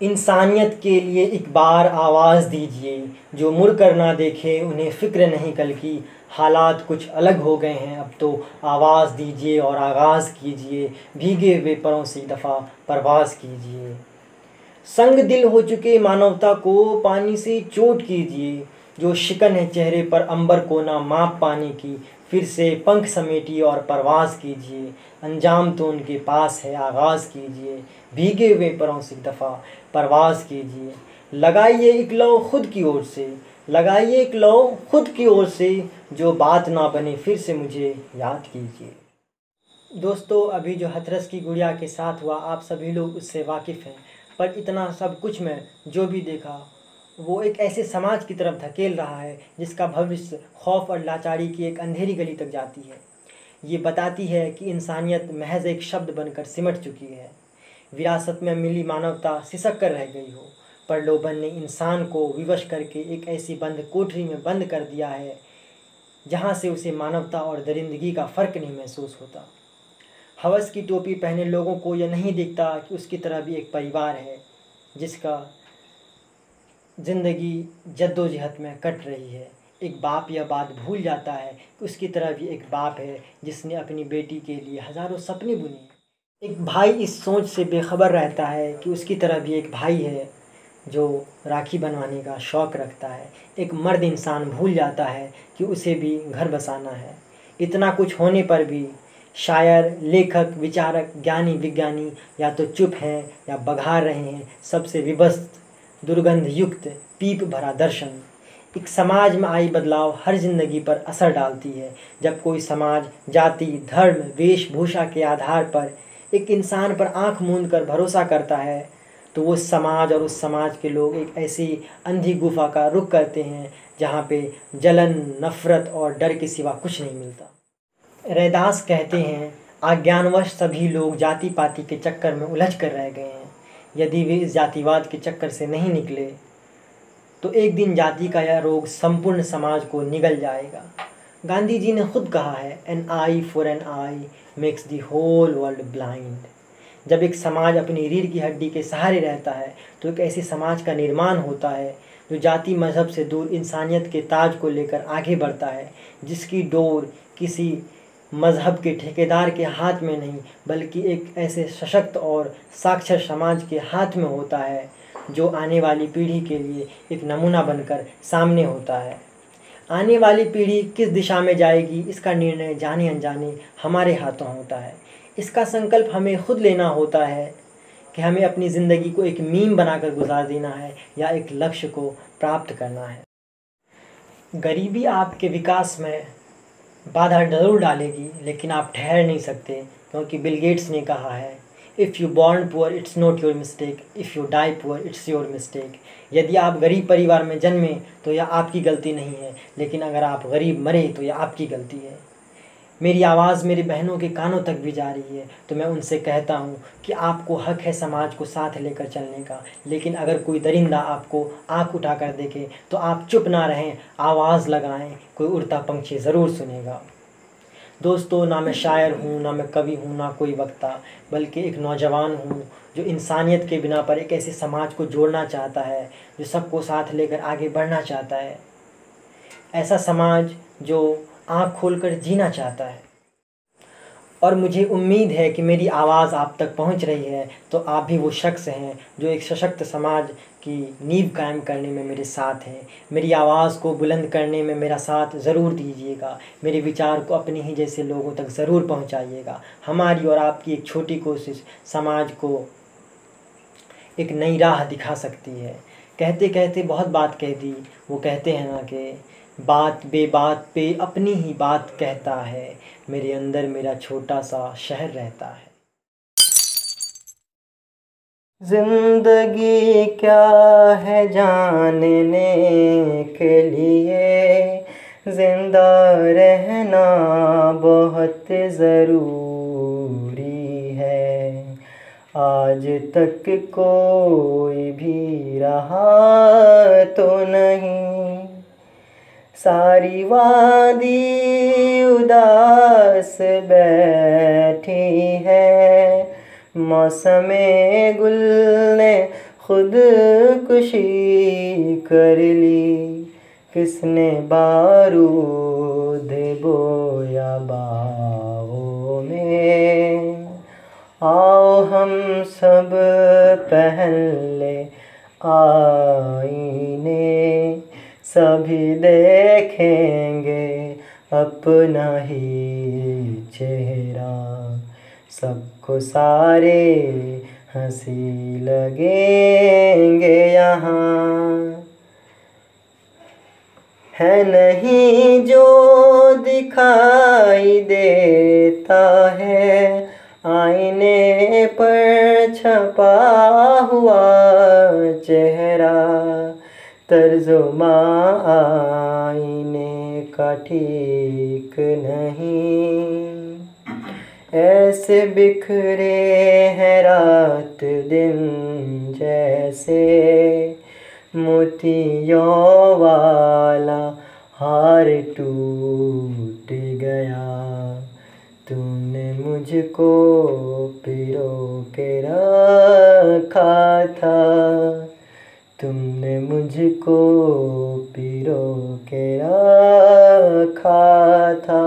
इंसानियत के लिए एक बार आवाज़ दीजिए, जो मुड़ कर ना देखे उन्हें फ़िक्र नहीं कल की। हालात कुछ अलग हो गए हैं अब तो, आवाज़ दीजिए और आगाज़ कीजिए, भीगे हुए परों से एक दफ़ा परवाज़ कीजिए। संग दिल हो चुके मानवता को पानी से चोट कीजिए, जो शिकन है चेहरे पर अंबर को ना माप पाने की। फिर से पंख समेटिए और परवाज़ कीजिए, अंजाम तो उनके पास है, आगाज़ कीजिए, भीगे हुए परों से एक दफ़ा परवाज़ कीजिए। लगाइए एक लौ खुद की ओर से, लगाइए एक लौ खुद की ओर से, जो बात ना बने फिर से मुझे याद कीजिए। दोस्तों, अभी जो हाथरस की गुड़िया के साथ हुआ, आप सभी लोग उससे वाकिफ़ हैं, पर इतना सब कुछ मैं जो भी देखा वो एक ऐसे समाज की तरफ धकेल रहा है जिसका भविष्य खौफ और लाचारी की एक अंधेरी गली तक जाती है। ये बताती है कि इंसानियत महज एक शब्द बनकर सिमट चुकी है, विरासत में मिली मानवता सिसक कर रह गई हो। प्रलोभन ने इंसान को विवश करके एक ऐसी बंद कोठरी में बंद कर दिया है जहाँ से उसे मानवता और दरिंदगी का फ़र्क नहीं महसूस होता। हवस की टोपी पहने लोगों को यह नहीं दिखता कि उसकी तरह भी एक परिवार है जिसका ज़िंदगी जद्दोजहद में कट रही है। एक बाप यह बात भूल जाता है कि उसकी तरह भी एक बाप है जिसने अपनी बेटी के लिए हज़ारों सपने बुने हैं। एक भाई इस सोच से बेखबर रहता है कि उसकी तरह भी एक भाई है जो राखी बनवाने का शौक़ रखता है। एक मर्द इंसान भूल जाता है कि उसे भी घर बसाना है। इतना कुछ होने पर भी शायर, लेखक, विचारक, ज्ञानी, विज्ञानी या तो चुप हैं या बघार रहे हैं सबसे विभत्स दुर्गंध युक्त पीप भरा दर्शन। एक समाज में आई बदलाव हर जिंदगी पर असर डालती है। जब कोई समाज जाति, धर्म, वेशभूषा के आधार पर एक इंसान पर आंख मूंद कर भरोसा करता है तो वो समाज और उस समाज के लोग एक ऐसी अंधी गुफा का रुख करते हैं जहाँ पे जलन, नफ़रत और डर के सिवा कुछ नहीं मिलता। रैदास कहते हैं, अज्ञानवश सभी लोग जाति पाति के चक्कर में उलझ कर रह गए हैं। यदि वे इस जातिवाद के चक्कर से नहीं निकले तो एक दिन जाति का यह रोग संपूर्ण समाज को निगल जाएगा। गांधी जी ने खुद कहा है, an eye for an eye makes the whole world blind. जब एक समाज अपनी रीढ़ की हड्डी के सहारे रहता है तो एक ऐसे समाज का निर्माण होता है जो जाति मज़हब से दूर इंसानियत के ताज को लेकर आगे बढ़ता है, जिसकी डोर किसी मज़हब के ठेकेदार के हाथ में नहीं बल्कि एक ऐसे सशक्त और साक्षर समाज के हाथ में होता है जो आने वाली पीढ़ी के लिए एक नमूना बनकर सामने होता है। आने वाली पीढ़ी किस दिशा में जाएगी इसका निर्णय जाने अनजाने हमारे हाथों होता है। इसका संकल्प हमें खुद लेना होता है कि हमें अपनी ज़िंदगी को एक मीम बनाकर गुजार देना है या एक लक्ष्य को प्राप्त करना है। गरीबी आपके विकास में बाधा ज़रूर डालेगी, लेकिन आप ठहर नहीं सकते, क्योंकि बिल गेट्स ने कहा है, if you born poor it's not your mistake, if you die poor it's your mistake. यदि आप गरीब परिवार में जन्मे तो यह आपकी गलती नहीं है, लेकिन अगर आप गरीब मरे तो यह आपकी गलती है। मेरी आवाज़ मेरी बहनों के कानों तक भी जा रही है तो मैं उनसे कहता हूँ कि आपको हक है समाज को साथ लेकर चलने का, लेकिन अगर कोई दरिंदा आपको आँख उठाकर देखे तो आप चुप ना रहें, आवाज़ लगाएं, कोई उड़ता पंछी ज़रूर सुनेगा। दोस्तों, ना मैं शायर हूँ, ना मैं कवि हूँ, ना कोई वक्ता, बल्कि एक नौजवान हूँ जो इंसानियत के बिना पर एक ऐसे समाज को जोड़ना चाहता है जो सबको साथ लेकर आगे बढ़ना चाहता है। ऐसा समाज जो आँख खोलकर जीना चाहता है। और मुझे उम्मीद है कि मेरी आवाज़ आप तक पहुंच रही है तो आप भी वो शख्स हैं जो एक सशक्त समाज की नींव कायम करने में मेरे साथ हैं। मेरी आवाज़ को बुलंद करने में मेरा साथ ज़रूर दीजिएगा। मेरे विचार को अपने ही जैसे लोगों तक ज़रूर पहुंचाइएगा। हमारी और आपकी एक छोटी कोशिश समाज को एक नई राह दिखा सकती है। कहते कहते बहुत बात कह दी। वो कहते हैं ना कि बात बेबात पे अपनी ही बात कहता है, मेरे अंदर मेरा छोटा सा शहर रहता है। जिंदगी क्या है जानने के लिए, जिंदा रहना बहुत ज़रूरी है। आज तक कोई भी रहा तो नहीं, सारी वादी उदास बैठी है। मौसमे गुल ने खुदकुशी कर ली, किसने बारूद बोया बाहों में। आओ हम सब पहन ले आईने, सभी देखेंगे अपना ही चेहरा। सबको सारे हंसी लगेंगे यहाँ। है नहीं जो दिखाई देता है आईने पर छपा हुआ चेहरा। तर्जुमा आईने का ठीक नहीं, ऐसे बिखरे हैं रात दिन जैसे मोतियों वाला हार टूट गया। तूने मुझको पिरो के रखा था, तुमने मुझको पिरो के रखा था।